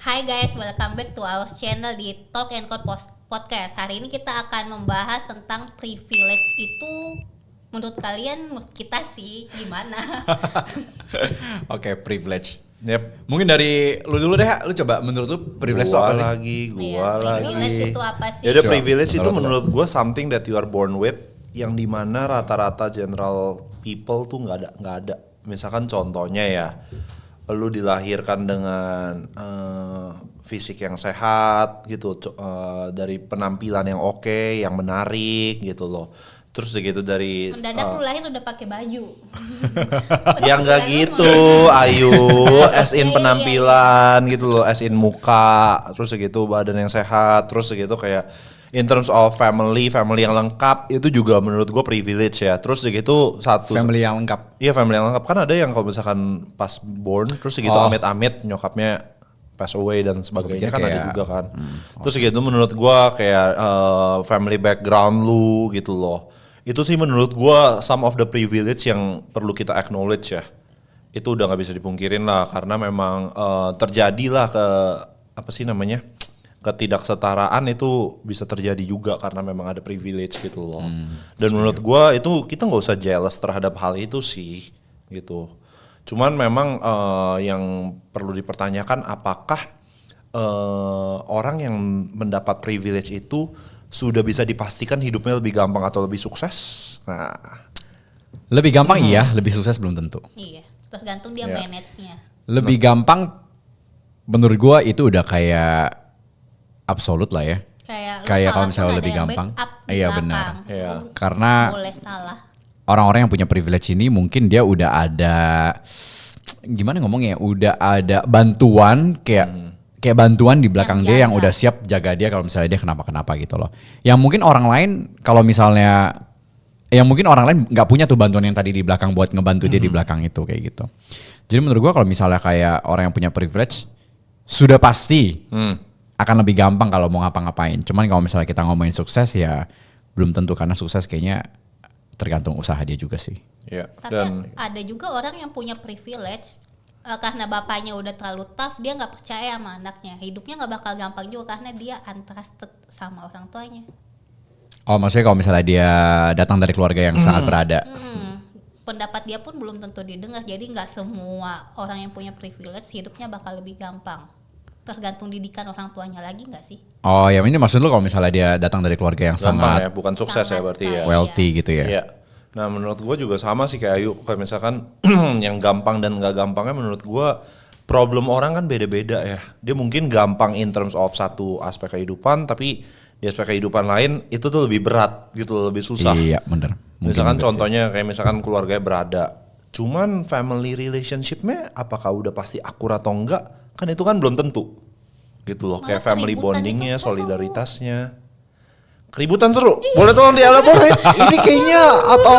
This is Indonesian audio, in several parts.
Hai guys, welcome back to our channel di Talk and Code Podcast. Hari ini kita akan membahas tentang privilege itu menurut kalian, menurut kita sih gimana? Oke, privilege. Yep. Mungkin dari lu dulu deh, lu coba menurut lu privilege itu apa sih? Gua lagi. Privilege itu apa sih? Jadi privilege itu menurut gue something that you are born with, yang dimana rata-rata general people tuh nggak ada. Misalkan contohnya ya, lu dilahirkan dengan fisik yang sehat gitu, dari penampilan yang oke, yang menarik gitu loh. Terus gitu dari mendadak lu lahir udah pakai baju. Ya nggak gitu, Ayu, as in penampilan gitu loh, as in muka, terus segitu badan yang sehat, terus segitu kayak in terms of family yang lengkap itu juga menurut gue privilege ya. Terus segitu satu Family yang lengkap. Iya, family yang lengkap kan ada yang kalau misalkan pas born terus segitu amit-amit nyokapnya pass away dan sebagainya kan ada juga kan. Terus segitu menurut gue kayak family background lu gitu loh. Itu sih menurut gue some of the privilege yang perlu kita acknowledge ya. Itu udah nggak bisa dipungkirin lah karena memang terjadilah ketidaksetaraan itu bisa terjadi juga karena memang ada privilege gitu loh. Dan menurut gue itu kita nggak usah jealous terhadap hal itu sih gitu. Cuman memang yang perlu dipertanyakan apakah orang yang mendapat privilege itu sudah bisa dipastikan hidupnya lebih gampang atau lebih sukses? Nah, lebih gampang iya, lebih sukses belum tentu. Iya, tergantung dia manage-nya. Lebih gampang menurut gua itu udah kayak absolut lah ya. Kayak kalau misalnya lebih gampang. Iya benar. Iya. Karena boleh salah. Orang-orang yang punya privilege ini mungkin dia udah ada gimana ngomongnya, udah ada bantuan kayak bantuan di belakang dia yang udah siap jaga dia kalau misalnya dia kenapa-kenapa gitu loh. Yang mungkin orang lain kalau misalnya orang lain nggak punya tuh bantuan yang tadi di belakang buat ngebantu dia di belakang itu kayak gitu. Jadi menurut gua kalau misalnya kayak orang yang punya privilege sudah pasti akan lebih gampang kalau mau ngapa-ngapain. Cuman kalau misalnya kita ngomongin sukses ya belum tentu karena sukses kayaknya tergantung usaha dia juga sih. ya. Tapi Dan ada juga orang yang punya privilege karena bapaknya udah terlalu tough, dia nggak percaya sama anaknya. Hidupnya nggak bakal gampang juga karena dia untrusted sama orang tuanya. Oh maksudnya kalau misalnya dia datang dari keluarga yang sangat berada. Pendapat dia pun belum tentu didengar. Jadi nggak semua orang yang punya privilege hidupnya bakal lebih gampang. Tergantung didikan orang tuanya lagi nggak sih? Oh ya ini maksud lu kalau misalnya dia datang dari keluarga yang gampang sangat ya, bukan sukses ya berarti ya. wealthy gitu ya. Iya. Nah menurut gue juga sama sih kayak Ayu, kayak misalkan yang gampang dan nggak gampangnya menurut gue problem orang kan beda-beda ya. Dia mungkin gampang in terms of satu aspek kehidupan, tapi di aspek kehidupan lain itu tuh lebih berat gitu, lebih susah. Iya benar. Misalkan contohnya kayak misalkan keluarganya berada, cuman family relationship-nya apakah udah pasti akur atau enggak, kan itu kan belum tentu gitu loh. Malah Kayak family keributan bondingnya, itu seru. solidaritasnya. Keributan seru, boleh tolong dielaborate? Ini kayaknya atau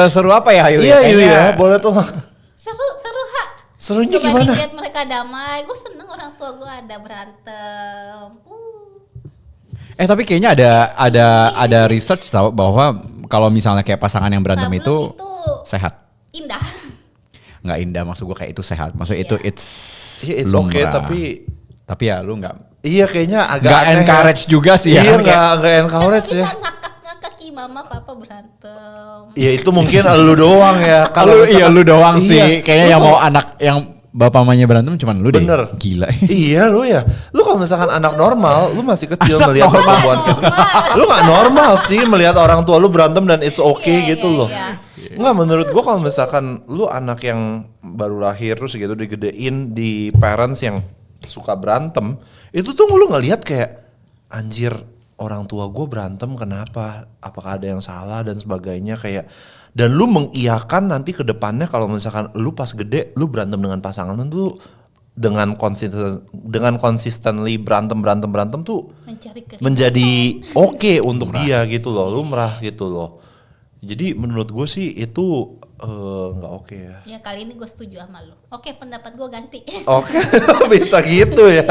seru apa ya Ayu? iya Kayaknya- ya, boleh tolong. Seru Ha. Serunya Coba gimana? lihat mereka damai. Gue seneng orang tua gue ada berantem. Tapi kayaknya ada research tahu bahwa kalau misalnya kayak pasangan yang berantem Problem itu sehat. Indah. Nggak indah maksud gue kayak itu sehat. Maksudnya itu it's Iya, it's lumrah. okay, tapi ya lu nggak Iya kayaknya agak nggak aneh encourage juga sih ya. Iya Kayak- nggak encourage ya. Bisa ngakak-ngakak ki mama papa berantem. Ya itu mungkin lu doang ya. Kalau iya misalkan- lu doang Iya, sih. Kayaknya lu yang mau kalau- anak yang bapak mamanya berantem cuman lu deh. Bener. Gila. Iya lu ya. Lu kalau misalkan anak normal, lu masih kecil Anak melihat normal. perempuan kayak gitu. Lu gak normal sih melihat orang tua lu berantem dan it's okay Iya, gitu iya, loh. iya. Nggak, menurut gua kalau misalkan lu anak yang baru lahir terus gitu digedein di parents yang suka berantem, itu tuh lu ngelihat kayak anjir orang tua gue berantem kenapa? Apakah ada yang salah dan sebagainya kayak, dan lu mengiyakan nanti ke depannya kalau misalkan lu pas gede lu berantem dengan pasangan lu tuh dengan consistently berantem tuh Mencari keributan. menjadi oke untuk dia gitu loh, lumrah gitu loh. Jadi menurut gue sih itu nggak oke ya. Ya kali ini gue setuju sama lu. Oke, pendapat gue ganti. Oke, bisa gitu ya.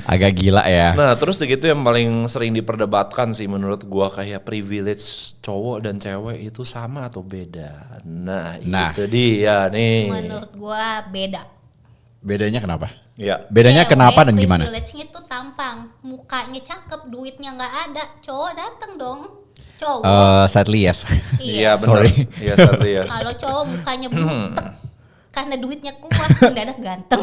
Agak gila ya. Nah terus segitu yang paling sering diperdebatkan sih menurut gua kayak privilege cowok dan cewek itu sama atau beda. Nah. Itu dia nih. Menurut gue beda. Bedanya kenapa? Iya. Bedanya Cewek kenapa dan gimana? Privilege-nya tuh tampang, mukanya cakep, duitnya nggak ada. Cowok datang dong. Cowok. Sadly yes. Iya benar. Sorry. Iya sadly yes. Kalau cowok mukanya butek karena duitnya keluar, mendadak ganteng.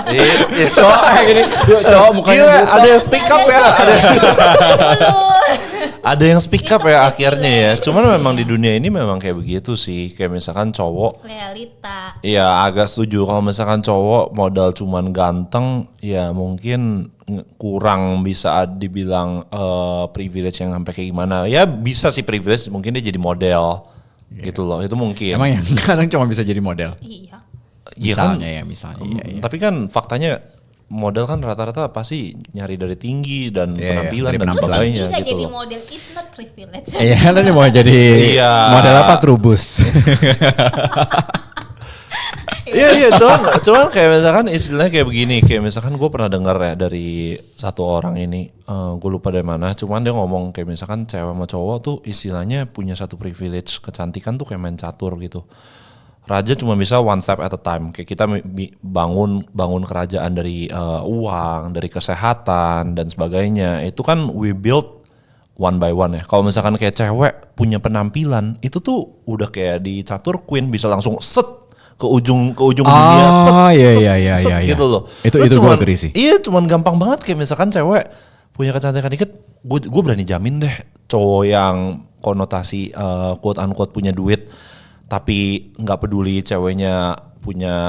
Iya. Cowok kayak gini, cowok mukanya Gila, buta. ada yang speak up ya, Dulu. ada yang speak up Itu ya privilege. akhirnya ya. Cuman memang di dunia ini memang kayak begitu sih. Kayak misalkan cowok, Realita. ya agak setuju kalau misalkan cowok modal cuman ganteng, ya mungkin kurang bisa dibilang privilege yang sampai kayak gimana. Ya bisa sih privilege, mungkin dia jadi model gitu loh. Itu mungkin. Emang yang kadang cuma bisa jadi model. Iya. Iya kan? Misalnya ya, misalnya. Iya, iya. Tapi kan faktanya model kan rata-rata pasti nyari dari tinggi dan Iya, penampilan dari dan penampilan. Tinggi sebagainya gak gitu jadi loh. model is not privilege. Iya, lo nih mau jadi Iya. model apa Trubus? Iya cuman kayak misalkan istilahnya kayak begini, kayak misalkan gue pernah dengar ya dari satu orang ini, gue lupa dari mana, cuman dia ngomong kayak misalkan cewek sama cowok tuh istilahnya punya satu privilege kecantikan tuh kayak main catur gitu. Raja cuma bisa one step at a time, kayak kita bangun kerajaan dari uang, dari kesehatan dan sebagainya. Itu kan we build one by one ya. Kalau misalkan kayak cewek punya penampilan, itu tuh udah kayak di catur queen bisa langsung set ke ujung dunia set, iya, gitu loh. Itu Lu gue cuman- agree sih. Iya, cuman gampang banget kayak misalkan cewek punya kecantikan dikit, gue berani jamin deh cowok yang konotasi quote unquote punya duit tapi nggak peduli ceweknya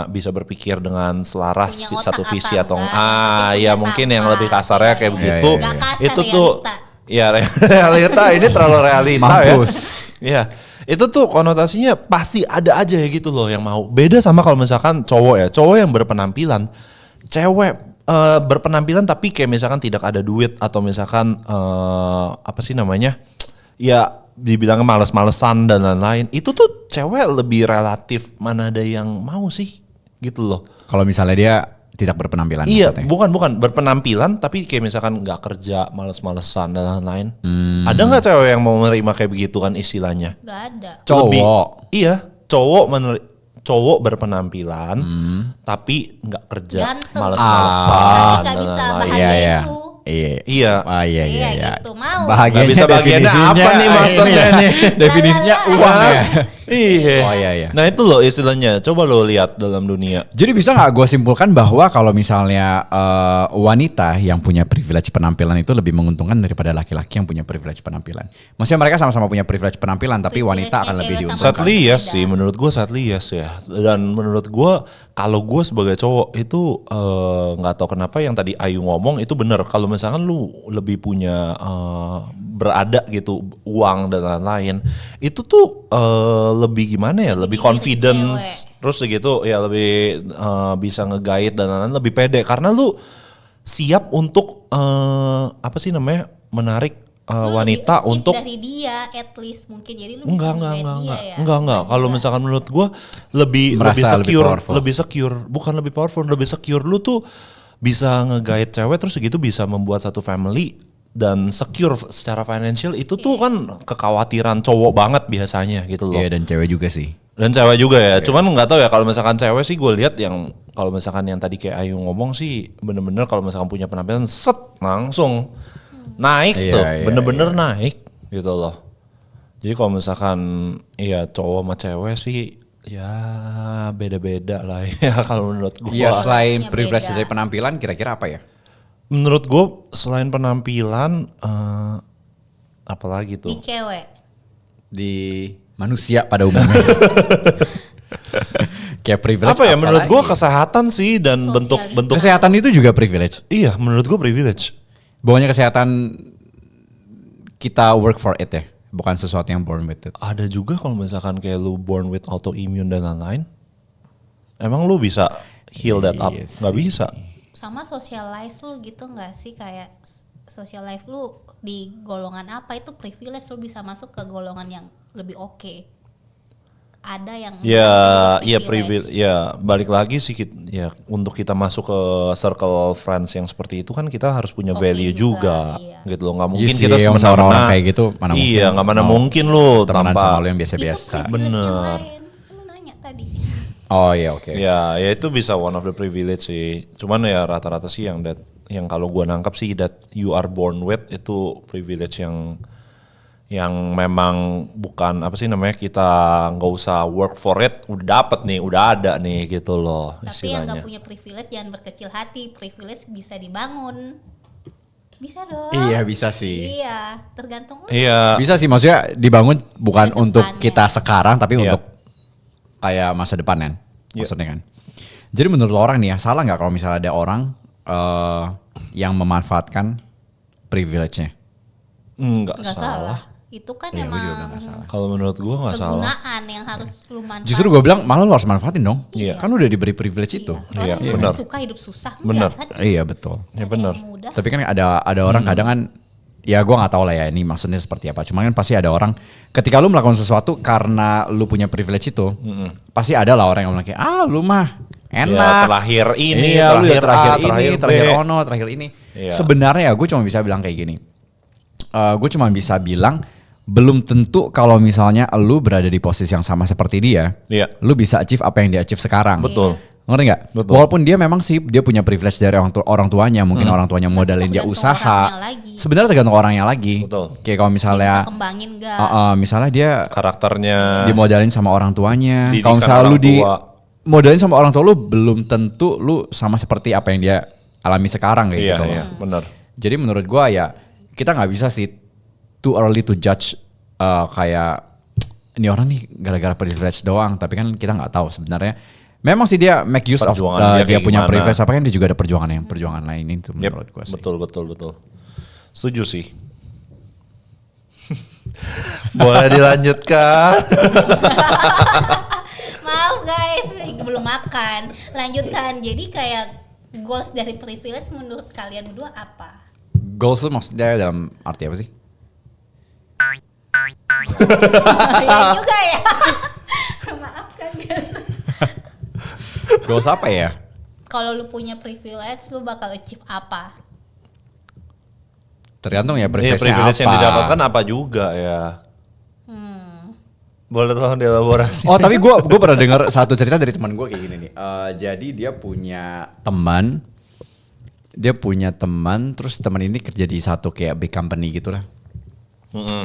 bisa berpikir dengan selaras Punya otak satu visi apa atau enggak, yang penting ya punya mungkin yang tampang. lebih kasarnya kayak Iya, begitu. iya, iya. Nggak kasar, Itu tuh realita. ya realita ini terlalu realita Mampus. ya. Iya. Itu tuh konotasinya pasti ada aja ya gitu loh yang mau. Beda sama kalau misalkan cowok ya. Cowok yang berpenampilan, cewek berpenampilan tapi kayak misalkan tidak ada duit atau misalkan apa sih namanya? Ya dibilangnya males-malesan dan lain-lain. Itu tuh cewek lebih relatif mana ada yang mau sih gitu loh. Kalau misalnya dia tidak berpenampilan Iya, maksudnya. bukan berpenampilan tapi kayak misalkan nggak kerja, males-malesan dan lain-lain. Ada nggak cewek yang mau menerima kayak begitu kan istilahnya? Gak ada. Cowok. Iya, cowok berpenampilan tapi nggak kerja, Ganteng. males-malesan Tapi gak dan bisa lain-lain. bahagia Iya. itu. Iya. Iya. Ah, iya, Iya, iya. gitu, mau. Bahagianya Nggak bisa bahagiannya definisinya apa nih maksudnya ini ya. nih? Definisinya uang ya. Iya. Oh iya, iya. Nah itu loh istilahnya. Coba lo lihat dalam dunia. Jadi bisa nggak gue simpulkan bahwa kalau misalnya wanita yang punya privilege penampilan itu lebih menguntungkan daripada laki-laki yang punya privilege penampilan. Maksudnya mereka sama-sama punya privilege penampilan, tapi wanita akan Privilege-nya lebih cewek sama diuntungkan. Sadly yes beda. sih, menurut gue sadly yes ya. Dan menurut gue kalau gue sebagai cowok itu nggak tahu kenapa yang tadi Ayu ngomong itu benar. Kalau misalkan lu lebih punya berada gitu uang dan lain-lain, itu tuh lebih gimana ya? Lebih Lebih confidence, terus gitu ya lebih bisa nge-guide dan lain-lain, lebih pede karena lu siap untuk apa sih namanya menarik Lu wanita lebih achieve untuk dari dia at least mungkin, jadi lu Enggak. bisa nge-guide dia ya. Enggak. Kalau misalkan menurut gua lebih Merasa lebih secure, powerful. lebih secure, bukan lebih powerful, lebih secure. Lu tuh bisa nge-guide cewek terus segitu bisa membuat satu family dan secure secara financial itu tuh kan kekhawatiran cowok banget biasanya gitu loh. Iya, dan cewek juga sih. Dan cewek juga ya. Cuman nggak tahu ya kalau misalkan cewek sih gue lihat yang kalau misalkan yang tadi kayak Ayu ngomong sih bener-bener kalau misalkan punya penampilan set langsung naik Iya, tuh, iya, bener-bener naik gitu loh. Jadi kalau misalkan iya cowok sama cewek sih ya beda-beda lah ya kalau menurut gue. Iya, selain Beda. privilege dari penampilan, kira-kira apa ya? Menurut gue selain penampilan apalagi tuh? Di cewek. Di manusia pada umumnya. Kayak privilege Apa ya menurut gue lagi? kesehatan sih dan Sosial. bentuk-bentuk. Kesehatan itu juga privilege. Iya menurut gue privilege. Bahwanya kesehatan kita work for it ya, bukan sesuatu yang born with it. Ada juga kalau misalkan kayak lu born with autoimmune dan lain-lain. Emang lu bisa heal that up? Iya Nggak sih. bisa. Sama socialize lu gitu nggak sih, kayak social life lu di golongan apa itu privilege, lu bisa masuk ke golongan yang lebih oke. Ada yang Ya, itu juga ya privilege. Ya, balik lagi sih ya untuk kita masuk ke circle friends yang seperti itu kan kita harus punya Oke value juga, juga, iya. gitu loh. Nggak mungkin Iya kita sih, sama semena-mena orang-orang kayak gitu, mana iya, mungkin nggak mana mau mungkin lu temenan tanpa sama lu yang Itu biasa-biasa. privilege yang Bener. lain. Lu nanya tadi. Oh iya oke. Ya itu bisa one of the privilege sih. Cuman ya rata-rata sih yang kalau gua nangkap sih that you are born with itu privilege yang memang bukan apa sih namanya, kita nggak usah work for it, udah dapet nih, udah ada nih gitu loh Tapi yang istilahnya. nggak punya privilege jangan berkecil hati. Privilege bisa dibangun. Bisa dong. Iya bisa sih. Iya, tergantung lu. Iya. Bisa sih, maksudnya dibangun bukan Ke untuk depannya. kita sekarang tapi Iya. untuk kayak masa depan kan. Iya. Maksudnya kan. Jadi menurut lo orang nih ya, salah nggak kalau misalnya ada orang yang memanfaatkan privilege-nya? Nggak Nggak salah. Itu kan Iya, gue juga bilang emang nggak salah. Kalau menurut gua nggak salah. kegunaan yang harus lu manfaatin. Justru gue bilang malah lo harus manfaatin dong. Iya. Kan udah diberi privilege itu. Orang Iya, yang benar. suka hidup susah Benar. enggak kan? Iya betul. Ya Ada benar. yang mudah. Tapi kan ada orang kadang kan, ya gue nggak tahu lah ya ini maksudnya seperti apa. Cuma kan pasti ada orang ketika lu melakukan sesuatu karena lu punya privilege itu, pasti ada lah orang yang bilang kayak lu mah enak. Ya, terakhir ini, iya, lu ya terakhir A, terakhir ini, terakhir B. terakhir ono, terakhir ini. Iya. Sebenarnya ya gue cuma bisa bilang kayak gini. Gue cuma bisa bilang belum tentu kalau misalnya lu berada di posisi yang sama seperti dia, Iya. lu bisa achieve apa yang dia achieve sekarang. Betul. Ngerti nggak? Betul. Walaupun dia memang sih dia punya privilege dari orang tuanya, mungkin orang tuanya modalin dia tergantung usaha. orangnya lagi. Sebenarnya tergantung orangnya lagi. Betul. Kayak kalau Dia misalnya, bisa kembangin enggak? misalnya dia Karakternya. dimodalin sama orang tuanya. Didikan Kalau misalnya lu orang di tua. modalin sama orang tua lu, belum tentu lu sama seperti apa yang dia alami sekarang kayak Iya, gitu. iya, benar. Jadi menurut gua ya kita nggak bisa sih too early to judge kayak ini orang nih gara-gara privilege doang, tapi kan kita nggak tahu sebenarnya. Memang sih dia make use of Perjuangan dia dia kayak punya gimana. privilege, apa kan dia juga ada perjuangan lain itu Yep, menurut gua sih. betul. Setuju sih. Boleh dilanjutkan? Maaf guys, belum makan. Lanjutkan. Jadi kayak goals dari privilege menurut kalian berdua apa? Goals tuh maksudnya dalam arti apa sih? Ya juga ya. Maafkan guys. Goals apa ya? Kalau lu punya privilege, lu bakal achieve apa? Tergantung ya Iya, privilege-nya privilege yang apa. didapatkan apa juga ya. Boleh tolong dielaborasi? Oh tapi gue pernah dengar satu cerita dari teman gue kayak gini nih. Jadi dia punya teman, terus teman ini kerja di satu kayak big company gitulah.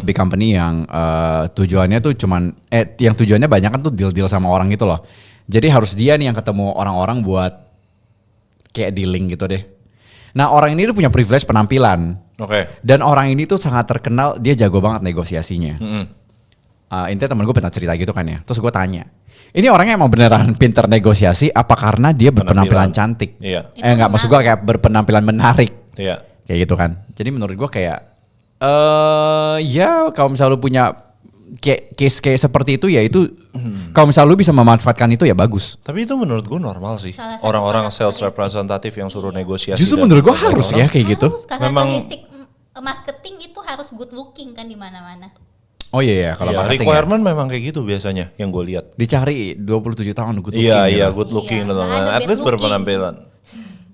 Big company yang tujuannya tuh yang tujuannya banyak kan tuh deal sama orang gitu loh. Jadi harus dia nih yang ketemu orang-orang buat kayak dealing gitu deh. Nah orang ini tuh punya privilege penampilan. Oke. Dan orang ini tuh sangat terkenal, dia jago banget negosiasinya. Intinya temen gue pernah cerita gitu kan ya. Terus gue tanya, ini orangnya emang beneran pinter negosiasi apa karena dia berpenampilan cantik? Iya. Enggak, maksud gue kayak berpenampilan menarik. Iya. Kayak gitu kan. Jadi menurut gue kayak, ya kalau misalnya lu punya case kayak seperti itu ya itu, kalau misalnya lu bisa memanfaatkan itu ya bagus. Tapi itu menurut gue normal sih. Salah satu Orang-orang karakteristik. sales representatif yang suruh negosiasi. Justru dan menurut gue sebagainya harus orang. ya kayak gitu. Harus, karakteristik marketing itu harus good looking kan di mana-mana. Oh iya, kalau Iya, marketing ya. requirement memang kayak gitu biasanya yang gue lihat. Dicari 27 tahun good looking. Iya, gitu. iya, good looking Iya, dan nggak ada at bad least looking. berpenampilan.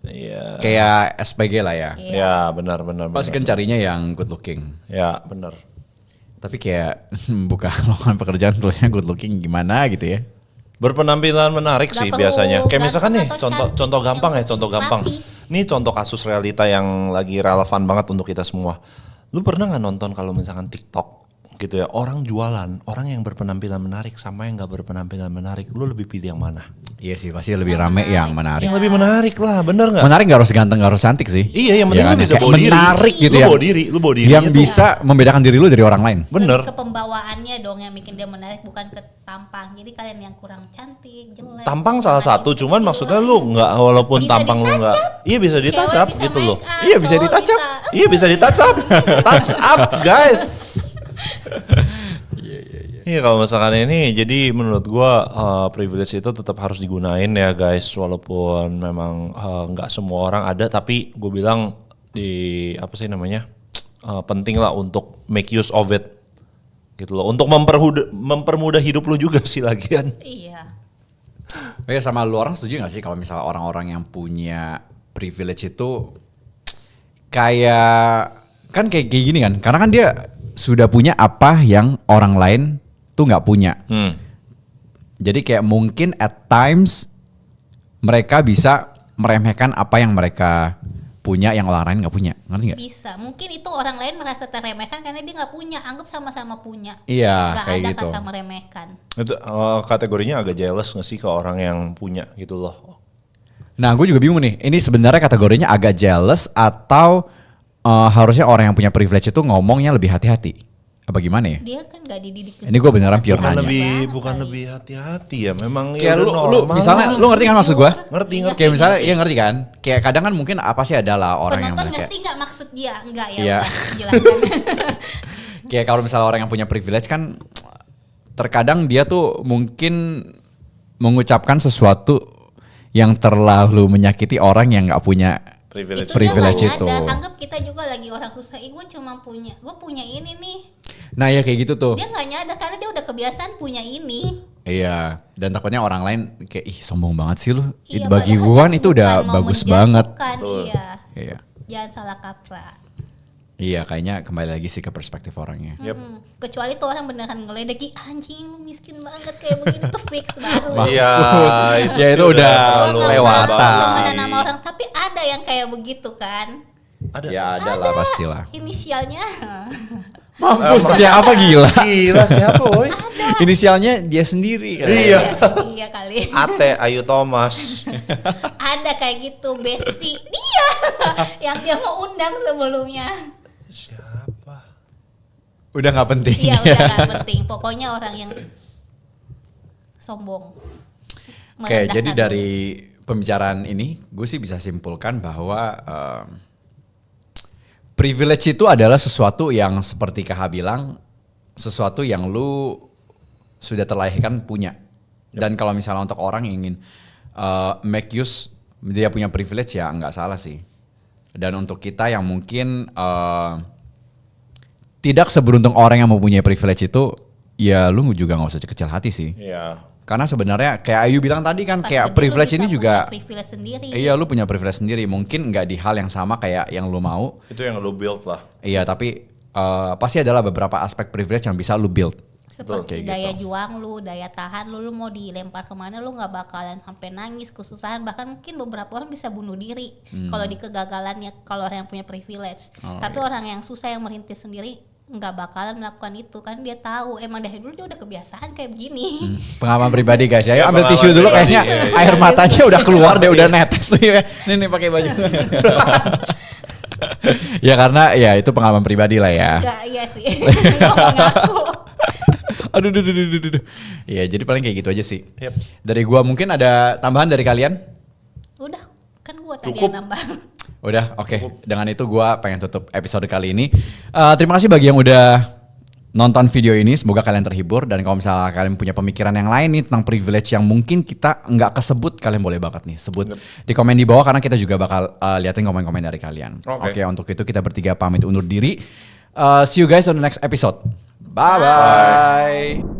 Iya. Kayak SPG lah ya. Ya, benar. Pasti kan carinya yang good looking. Ya, benar. Tapi kayak buka lowongan pekerjaan tulisnya good looking gimana gitu ya. Berpenampilan menarik Nggak sih perlu biasanya. Kayak misalkan nih, ganteng atau contoh cantik, contoh gampang ya, yang contoh gampang. rapi. Ini contoh kasus realita yang lagi relevan banget untuk kita semua. Lu pernah nggak nonton kalau misalkan TikTok gitu ya, orang jualan, orang yang berpenampilan menarik sama yang nggak berpenampilan menarik, lu lebih pilih yang mana? Iya sih, pasti lebih rame yang menarik. Yang lebih menarik lah, bener nggak? Menarik gak harus ganteng, gak harus cantik sih. Iya, yang penting Ya lu kan? bisa Kayak bawa diri. menarik gitu Lu ya. bawa diri Yang itu. bisa membedakan diri lu dari orang lain. Bener. Lebih ke pembawaannya dong yang bikin dia menarik, bukan ke tampang. Jadi kalian yang kurang cantik, jelek. Tampang salah kurang satu, cuman insecure. maksudnya lu nggak, walaupun Bisa tampang lu nggak, iya bisa Cewek ditacap bisa gitu loh. make up, Iya bisa cowok ditacap, bisa- iya bisa ditacap, touch up guys. Iya kalau misalkan ini, jadi menurut gua privilege itu tetap harus digunain ya guys, walaupun memang nggak semua orang ada, tapi gue bilang di apa sih namanya penting lah untuk make use of it gitu loh, untuk mempermudah hidup lu juga sih lagian. Iya. Oke, sama lu orang setuju gak sih kalau misalnya orang-orang yang punya privilege itu kayak kan kayak gini kan, karena kan dia sudah punya apa yang orang lain tuh nggak punya. Jadi kayak mungkin at times mereka bisa meremehkan apa yang mereka punya yang orang lain nggak punya, ngerti nggak? Bisa, mungkin itu orang lain merasa teremehkan karena dia nggak punya, anggap sama-sama punya. Iya, Nggak kayak ada gitu. kata meremehkan. Itu kategorinya agak jealous nggak sih ke orang yang punya gitu loh? Nah, gue juga bingung nih. Ini sebenarnya kategorinya agak jealous atau harusnya orang yang punya privilege itu ngomongnya lebih hati-hati? Apa gimana ya? Dia kan nggak dididik. Ini gue beneran pure Bukan nanya. bukan lebih hati-hati ya, memang Kayak ya lu, udah lu normal misalnya lah. lu ngerti kan maksud gue? Ngerti. Kayak misalnya, iya ngerti kan? Kayak kadang kan mungkin apa sih adalah orang yang Penonton kayak ngerti nggak maksud dia? Enggak ya, Iya. udah jelaskan. kayak kalau misalnya orang yang punya privilege kan terkadang dia tuh mungkin mengucapkan sesuatu yang terlalu menyakiti orang yang nggak punya Privilege. privilege dia nggak itu. nyadar, anggap kita juga lagi orang susah. Gue punya ini nih. Nah ya kayak gitu tuh. Dia nggak nyadar karena dia udah kebiasaan punya ini. Iya, dan takutnya orang lain kayak ih sombong banget sih lu. Iya, Bagi padahal gua kan dia itu udah bukan mau bagus banget. menjatuhkan, Betul. Iya. Iya. Jangan salah kaprah. Iya, kayaknya kembali lagi sih ke perspektif orangnya. Kecuali tuh orang beneran ngeledeki, anjing lu miskin banget kayak begini tuh fix baru. Iya, Ya, itu sih udah Gua nggak lewatan. tahu sih. mana nama orang, tapi ada yang kayak begitu kan. Ada. Ya ada lah pastilah. Inisialnya. Mampus siapa gila? Gila siapa boy? Inisialnya dia sendiri kan. Iya. Iya kali. Ate Ayu Thomas. Ada kayak gitu, Besti. Dia yang dia mau undang sebelumnya. Siapa? Udah nggak penting. Iya udah gak penting. Pokoknya orang yang sombong. Oke, Merendahkan jadi dulu. dari pembicaraan ini, gue sih bisa simpulkan bahwa privilege itu adalah sesuatu yang seperti KH bilang, sesuatu yang lu sudah terlahirkan punya. Dan kalau misalnya untuk orang yang ingin make use dia punya privilege ya nggak salah sih. Dan untuk kita yang mungkin tidak seberuntung orang yang mempunyai privilege itu, ya lu juga nggak usah kecil hati sih. Iya. Karena sebenarnya kayak Ayu bilang tadi kan Pas kayak gede privilege lu ini bisa juga punya privilege sendiri. iya lu punya privilege sendiri, mungkin nggak di hal yang sama kayak yang lu mau. Itu yang lu build lah. Iya, tapi pasti adalah beberapa aspek privilege yang bisa lu build. Seperti Kayak daya gitu. juang lu, daya tahan lu mau dilempar kemana lu nggak bakalan sampai nangis kesusahan, bahkan mungkin beberapa orang bisa bunuh diri kalau di kegagalannya, kalau orang yang punya privilege. Oh, Tapi iya. orang yang susah yang merintis sendiri nggak bakalan melakukan itu kan, dia tahu emang dari dulu dia udah kebiasaan kayak begini. Pengalaman pribadi guys ya. Ayo Ya, ambil pengalaman tisu dulu pribadi, kayaknya iya, iya. air matanya udah keluar deh, udah netes tuh ya. Nih pakai baju. Ya karena ya itu pengalaman pribadi lah ya. Enggak, iya sih. Nggak mau ngaku. Aduh. Ya jadi paling kayak gitu aja sih. Yep. Dari gua mungkin ada tambahan dari kalian? Udah, kan gua tadi Cukup. yang nambah. Udah, oke. Dengan itu gua pengen tutup episode kali ini. Terima kasih bagi yang udah nonton video ini. Semoga kalian terhibur. Dan kalau misalnya kalian punya pemikiran yang lain nih tentang privilege yang mungkin kita nggak kesebut, kalian boleh banget nih sebut di komen di bawah, karena kita juga bakal liatin komen-komen dari kalian. Oke. Oke, untuk itu kita bertiga pamit undur diri. See you guys on the next episode. Bye-bye.